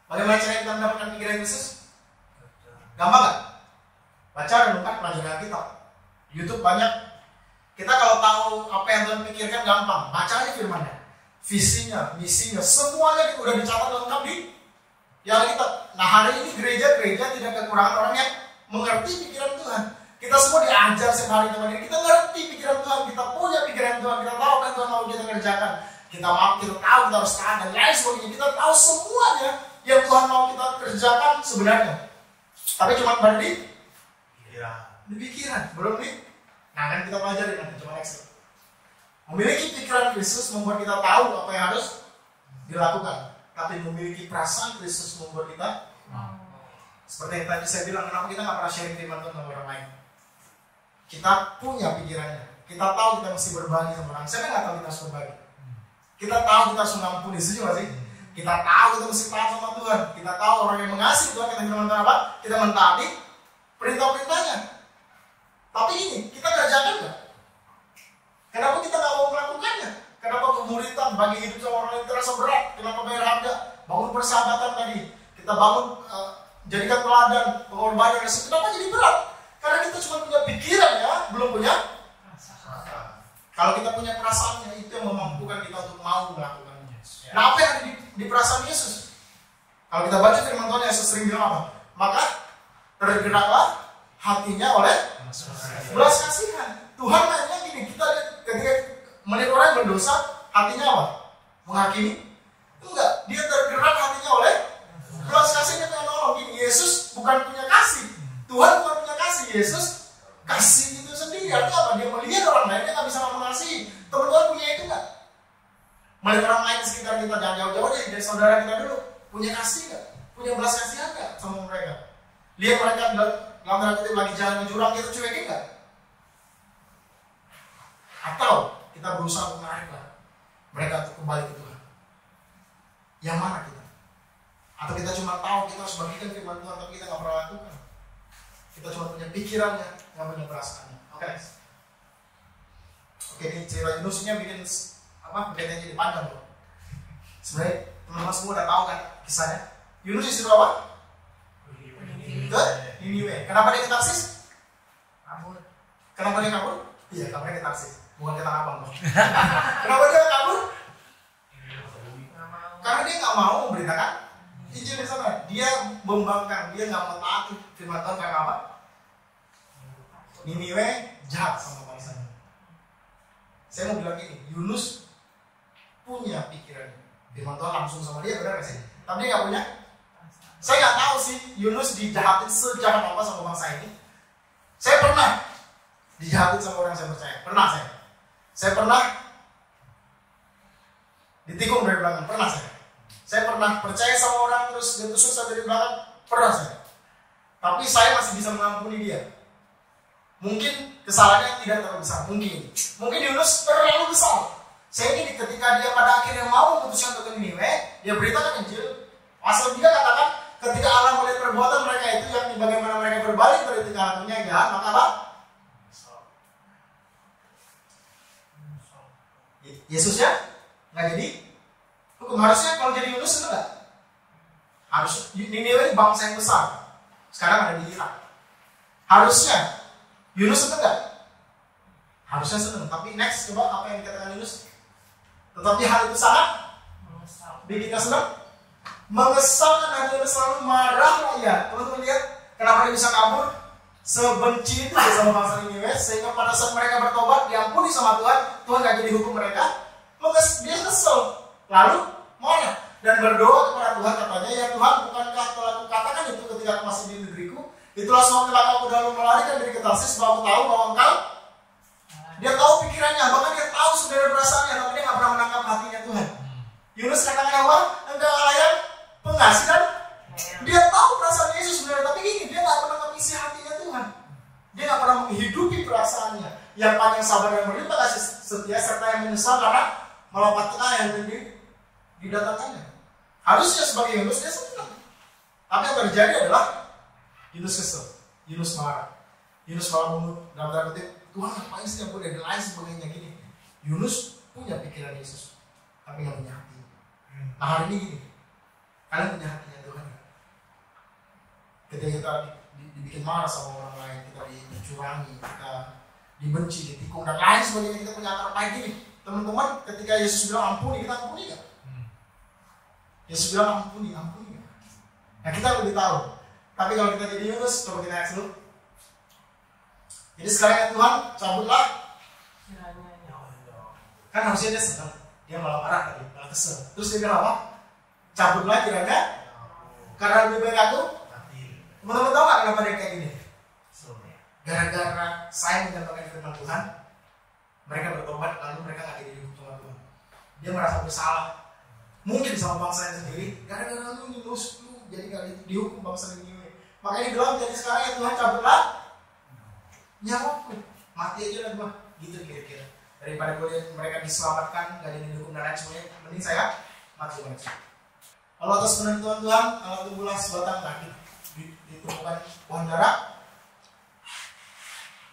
Bagaimana cara kita mendapatkan pikiran Yesus? Gampang gak? Baca renungkan pelajaran kita. YouTube banyak. Kita kalau tahu apa yang Tuhan pikirkan gampang. Baca aja firman-Nya. Visinya, misinya, semuanya udah dicatat lengkap di yang kita. Nah, hari ini gereja-gereja tidak kekurangan orang yang mengerti pikiran Tuhan. Kita semua diajar setiap hari teman ini. Kita ngerti pikiran Tuhan, kita punya pikiran Tuhan, kita tahu apa yang Tuhan mau kita kerjakan. Kita tahu kita harus tahan dan lain sebagainya. Kita tahu semuanya yang Tuhan mau kita kerjakan sebenarnya. Tapi cuma pada di pikiran, belum di. Nah, kan kita pelajari nanti, cuma next. Memiliki pikiran Kristus membuat kita tahu apa yang harus dilakukan. Tapi memiliki perasaan Kristus membuat kita seperti yang tadi saya bilang, kenapa kita nggak pernah sharing firman Tuhan sama orang lain? Kita punya pikirannya. Kita tahu kita mesti berbagi sama orang. Saya nggak tahu kita harus berbagi. Kita tahu kita harus mengampuni, setuju nggak sih? Kita tahu kita mesti taat sama Tuhan. Kita tahu orang yang mengasihi Tuhan, kita firman Tuhan apa? Kita mentaati perintah-perintahnya. Tapi ini, kita kerjakan nggak? Kenapa kita nggak mau melakukannya? Kenapa pemuritan bagi hidup sama orang lain terasa berat? Kenapa bayar harga? Bangun persahabatan tadi. Kita bangun, jadikan teladan, pengorbanan. Kenapa jadi berat? Karena kita cuma punya pikiran ya, belum punya. Kalau kita punya perasaannya, itu yang memampukan kita untuk mau melakukannya. Nah, apa yang ada di perasaan Yesus? Kalau kita baca firman Tuhan, Yesus sering bilang apa? Maka tergeraklah hatinya oleh belas kasihan. Tuhan nanya gini, kita ketika melihat orang yang berdosa, hatinya apa? Menghakimi? Enggak, dia tergerak hatinya oleh belas kasihan. Dia nolong. Gini, Yesus bukan punya kasih. Tuhan bukan punya kasih. Yesus kasih itu sendiri. Artinya apa? Dia melihat orang lain, dia nggak bisa mengasihi. Teman-teman punya itu nggak? Melihat orang lain di sekitar kita, jangan jauh-jauh deh dari saudara kita dulu. Punya kasih nggak? Punya belas kasihan nggak sama mereka? Lihat mereka dalam tanda kutip lagi jalan jurang, kita cuekin nggak? Atau kita berusaha untuk menarik mereka untuk kembali ke Tuhan? Yang mana kita? Atau kita cuma tahu kita harus bagikan firman Tuhan, tapi kita nggak pernah lakukan? Kita cuma punya pikirannya, nggak punya perasaannya. Oke, ini cerita Yunusnya bikin apa? Bedanya jadi panjang loh. Sebenarnya teman-teman semua udah tahu kan kisahnya. Yunus disuruh apa? Ke Niniwe. Kenapa dia ke Tarsis? Kabur. Kenapa dia kabur? Iya, kabur ke Tarsis. Bukan ke Tanah Abang. Kenapa dia kabur? Karena dia nggak mau memberitakan Injil di sana. Dia membangkang, dia nggak mau taat firman Tuhan karena apa? Niniwe jahat sama bangsanya. Saya mau bilang gini, Yunus punya pikiran. Firman Tuhan langsung sama dia, benar nggak sih? Tapi dia nggak punya. Saya nggak tahu sih Yunus dijahatin sejahat apa sama bangsa ini. Saya pernah dijahatin sama orang yang saya percaya. Pernah saya. Saya pernah ditikung dari belakang. Pernah saya. Saya pernah percaya sama orang terus dia tusuk saya dari belakang. Pernah saya. Tapi saya masih bisa mengampuni dia. Mungkin kesalahannya tidak terlalu besar. Mungkin Yunus terlalu besar. Sehingga ketika dia pada akhirnya mau memutuskan untuk ke Niniwe, dia beritakan Injil. Pasal 3 katakan, ketika Allah melihat perbuatan mereka itu, yakni bagaimana mereka berbalik dari tingkah lakunya yang jahat, maka apa? Yesusnya nggak jadi hukum. Harusnya kalau jadi Yunus itu nggak. Harus Niniwe ini bangsa yang besar. Sekarang ada di Irak. Harusnya Yunus itu nggak. Harusnya senang. Tapi next coba apa yang dikatakan Yunus? Tetapi hal itu sangat bikin kita senang. Mengesalkan hati Yunus, selalu marah ya. Teman-teman lihat kenapa dia bisa kabur? Sebenci itu sama bangsa Niniwe, sehingga pada saat mereka bertobat diampuni sama Tuhan, Tuhan gak jadi hukum mereka. Dia kesel. Lalu mana? dan berdoa kepada Tuhan, katanya, ya Tuhan, bukankah telah kukatakan itu ketika aku masih di negeriku? Itulah sebabnya aku dahulu melarikan diri ke Tarsis, sebab aku tahu bahwa engkau. Dia tahu pikirannya, bahkan dia tahu sebenarnya perasaannya, tapi dia nggak pernah menangkap hatinya Tuhan. Yunus katakan apa? Engkau Allah yang pengasih, dan dia tahu perasaan Yesus sebenarnya, tapi gini, dia nggak pernah mengisi hatinya Tuhan. Dia nggak pernah menghidupi perasaannya. Yang panjang sabar dan berlimpah kasih setia, serta yang menyesal karena melompat tengah yang didatangkannya. Harusnya sebagai Yunus dia senang, tapi yang terjadi adalah Yunus kesel, Yunus marah, Yunus malah mengut dalam tanda kutip, Tuhan ngapain sih aku dan lain sebagainya gini. Yunus punya pikiran Yesus, tapi nggak punya hati. Nah hari ini gini, kalian punya hatinya Tuhan. Ketika kita dibikin marah sama orang lain, kita dicurangi, kita dibenci, ditikung dan lain sebagainya, kita punya akar pahit gini. Teman-teman, ketika Yesus bilang ampuni, kita ampuni nggak? Yesus bilang ampuni nggak? Nah kita lebih tahu. Tapi kalau kita jadi Yunus, coba kita lihat dulu. Jadi sekarang ya Tuhan, cabutlah. Kan harusnya dia senang, dia malah marah tadi, malah kesel. Terus dia bilang apa? Cabutlah kiranya, karena lebih baik aku. Teman-teman tahu nggak kenapa dia kayak gini? Gara-gara saya menyampaikan firman Tuhan, mereka bertobat, lalu mereka nggak jadi dihukum sama Tuhan. Dia merasa bersalah, mungkin sama bangsanya sendiri. Gara-gara lu Yunus, lu jadi nggak dihukum bangsa ini. Makanya dibilang, jadi sekarang ya Tuhan cabutlah nyawaku, mati aja lah gua, gitu kira-kira. Daripada gue lihat mereka diselamatkan, gak jadi dihukum dan lain sebagainya, mending saya mati aja. Lalu atas penentuan Tuhan, Allah tumbuhlah sebatang kaki ditumpukan pohon jarak.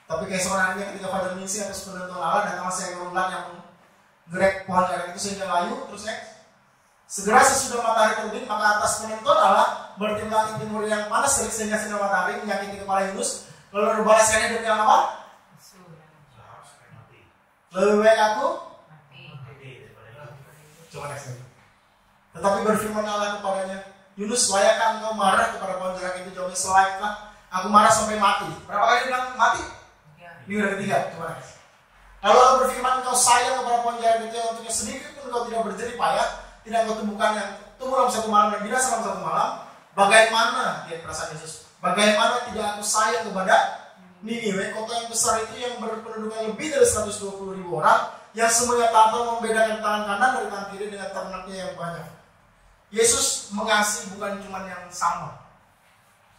Tapi keesokan harinya ketika Fajar mengisi atas penentuan Allah, datanglah seekor ular yang menggerek pohon jarak itu sehingga layu. Terus segera sesudah matahari terbit, maka atas penentuan Allah bertim langit timur yang panas terik sehingga sinar matahari menyakiti kepala Yunus. Lalu berbalaskannya dengan apa? Lebih baik aku coba next lagi. Tetapi berfirman Allah kepadanya, Yunus, layakkah engkau marah kepada pohon jarak itu? Jawabnya, selayaknya aku marah sampai mati. Berapa kali dia bilang mati? Ini udah ketiga, coba next. Lalu Allah berfirman, engkau sayang kepada pohon jarak itu yang untuknya sedikit pun engkau tidak berjerih payah, tidak engkau tumbuhkan yang tumbuh dalam satu malam dan binasa dalam satu malam. Bagaimana, lihat perasaan Yesus, bagaimana tidak aku sayang kepada Niniwe, kota yang besar itu yang berpenduduk yang lebih dari 120.000 orang, yang semuanya tanpa membedakan tangan kanan dari tangan kiri dengan ternaknya yang banyak. Yesus mengasihi bukan cuma yang sama,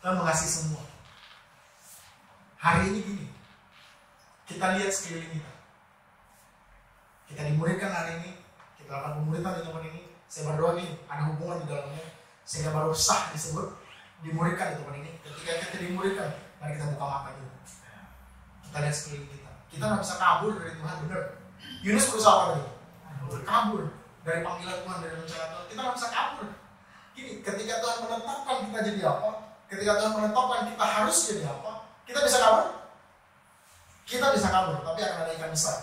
tapi mengasihi semua. Hari ini gini, kita lihat sekeliling kita. Kita dimuridkan hari ini, kita lakukan pemuridan di tempat ini. Saya berdoa gini, ada hubungan di dalamnya, sehingga baru sah disebut dimuridkan di tempat ini. Ketika kita dimuridkan, mari kita buka mata dulu. Kita lihat sekeliling kita. Kita nggak bisa kabur dari Tuhan, benar. Yunus berusaha apa tadi? Kabur dari panggilan Tuhan, dari rencana Tuhan. Kita nggak bisa kabur. Gini, ketika Tuhan menetapkan kita jadi apa, ketika Tuhan menetapkan kita harus jadi apa, kita bisa kabur. Kita bisa kabur, tapi akan ada ikan besar.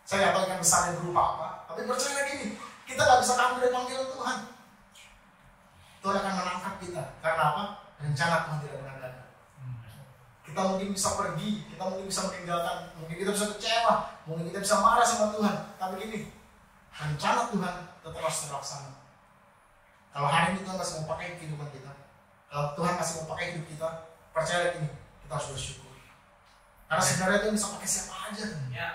Saya nggak tahu ikan besarnya berupa apa, tapi percaya gini, kita nggak bisa kabur dari panggilan Tuhan. Tuhan akan menangkap kita. Karena apa? Rencana Tuhan tidak pernah gagal. Kita mungkin bisa pergi, kita mungkin bisa meninggalkan, mungkin kita bisa kecewa, mungkin kita bisa marah sama Tuhan. Tapi gini, rencana Tuhan tetap harus terlaksana. Kalau hari ini Tuhan masih mau pakai kehidupan kita, kalau Tuhan masih mau pakai hidup kita, percaya gini, kita harus bersyukur. Karena sebenarnya Tuhan bisa pakai siapa aja. Ya.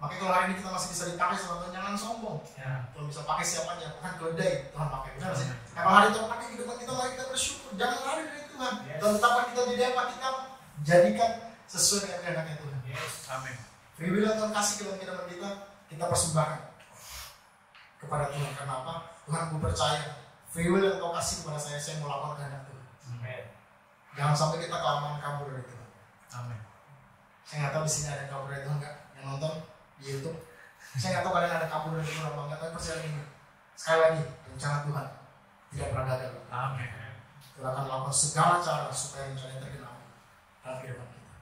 Makanya kalau hari ini kita masih bisa dipakai sama Tuhan, jangan sombong. Ya. Tuhan bisa pakai siapa aja, bukan keledai Tuhan pakai. Benar sih? Nah, kalau hari Tuhan pakai kehidupan kita, mari kita bersyukur. Jangan lari dari Tuhan. Yes. Tuhan tetapkan kita jadi apa, kita jadikan sesuai dengan kehendaknya Tuhan. Yes. Amin. Free will yang Tuhan kasih ke dalam kehidupan kita persembahkan kepada Tuhan. Karena apa? Tuhan mau percaya. Free will yang Kau kasih kepada saya mau lakukan kehendak Tuhan. Amin. Jangan sampai kita kelamaan kabur dari Tuhan. Amin. Saya nggak tahu di sini ada yang kabur dari Tuhan nggak? Yang nonton di YouTube. Saya nggak tahu kalian ada kabur dari Tuhan apa nggak, tapi percaya ini. Sekali lagi, rencana Tuhan tidak pernah gagal. Amin. Tuhan akan melakukan segala cara supaya rencana yang tergenapi dalam kehidupan kita.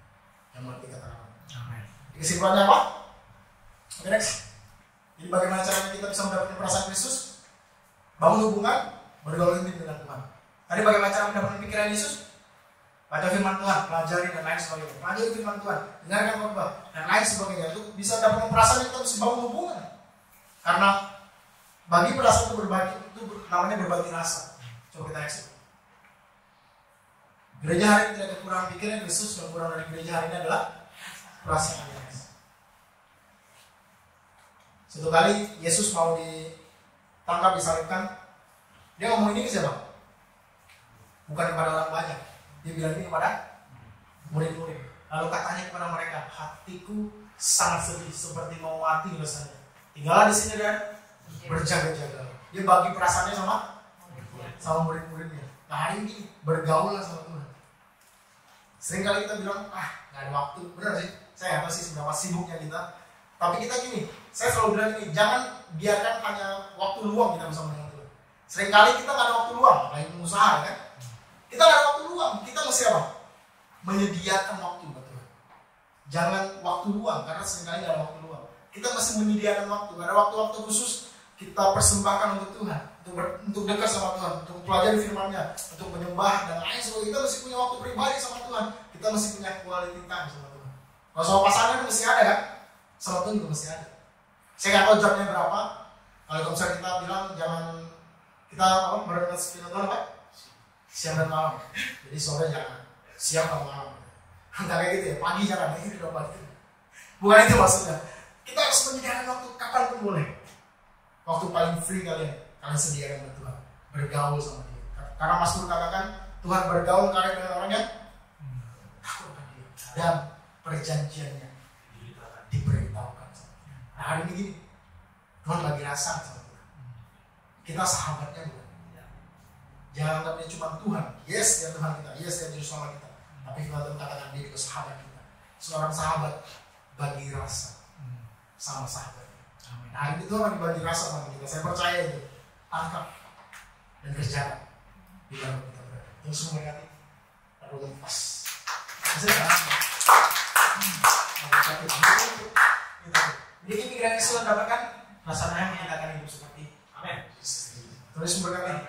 Yang mau kita katakan. Amin. Kesimpulannya apa? Oke, next. Jadi bagaimana caranya kita bisa mendapatkan perasaan Kristus? Bangun hubungan, bergaul intim dengan Tuhan. Tadi bagaimana cara mendapatkan pikiran Yesus? Baca firman Tuhan, pelajari dan lain sebagainya. Pelajari firman Tuhan, dengarkan khotbah dan lain sebagainya. Itu bisa dapat perasaan kita bisa bangun hubungan. Karena Bagi perasaan itu berbagi, itu namanya berbagi rasa. Coba kita ekspor. Gereja hari ini tidak kekurangan pikiran, Yesus yang kurang dari gereja hari ini adalah perasaan. Suatu kali Yesus mau ditangkap, disalibkan, dia ngomong ini ke siapa? Bukan kepada orang banyak. Dia bilang ini kepada murid-murid. Lalu katanya kepada mereka, hatiku sangat sedih seperti mau mati rasanya. Tinggallah di sini dan berjaga-jaga. Dia bagi perasaannya sama murid-muridnya. Nah hari ini bergaul lah sama Tuhan. Sering kali kita bilang, nggak ada waktu. Benar sih, saya nggak tahu sih seberapa sibuknya kita. Tapi kita gini, saya selalu bilang gini, jangan biarkan hanya waktu luang kita bersama dengan Tuhan. Sering kali kita nggak ada waktu luang, kayak pengusaha kan. Kita nggak ada waktu luang, kita mesti apa? Menyediakan waktu buat Tuhan. Jangan waktu luang, karena sering kali nggak ada waktu luang. Kita mesti menyediakan waktu, ada waktu-waktu khusus kita persembahkan untuk Tuhan, untuk dekat sama Tuhan, untuk pelajari firman-Nya, untuk menyembah dan lain sebagainya. Kita mesti punya waktu pribadi sama Tuhan, kita mesti punya quality time sama Tuhan. Kalau sama pasangan mesti ada kan, sama Tuhan juga mesti ada. Saya nggak tahu jamnya berapa. Kalau misalnya kita bilang jangan kita merenung firman Tuhan apa? Siang dan malam. Jadi sore jangan, siang dan malam. Enggak kayak gitu ya, pagi jangan, itu udah pagi. Bukan itu maksudnya. Kita harus menyediakan waktu kapan pun boleh. Waktu paling free kalian sediakan buat Tuhan, bergaul sama Dia. Karena Mazmur katakan Tuhan bergaul karena dengan orang yang takut akan Dia dan perjanjiannya diberitahukan. Nah hari ini gini, Tuhan bagi rasa sama kita. Kita sahabatnya bukan. Jangan anggap dia cuma Tuhan. Yes dia Tuhan kita, yes dia juru selamat kita. Tapi kita katakan dia juga sahabat kita. Seorang sahabat bagi rasa sama sahabatnya. Nah ini Tuhan lagi bagi rasa sama kita. Saya percaya itu. Tangkap dan kerjakan di dalam kita berada. Terus memberkati lalu lepas. Jadi pikiran Yesus dapatkan rasanya kita akan hidup seperti Amin. Terus memberkati.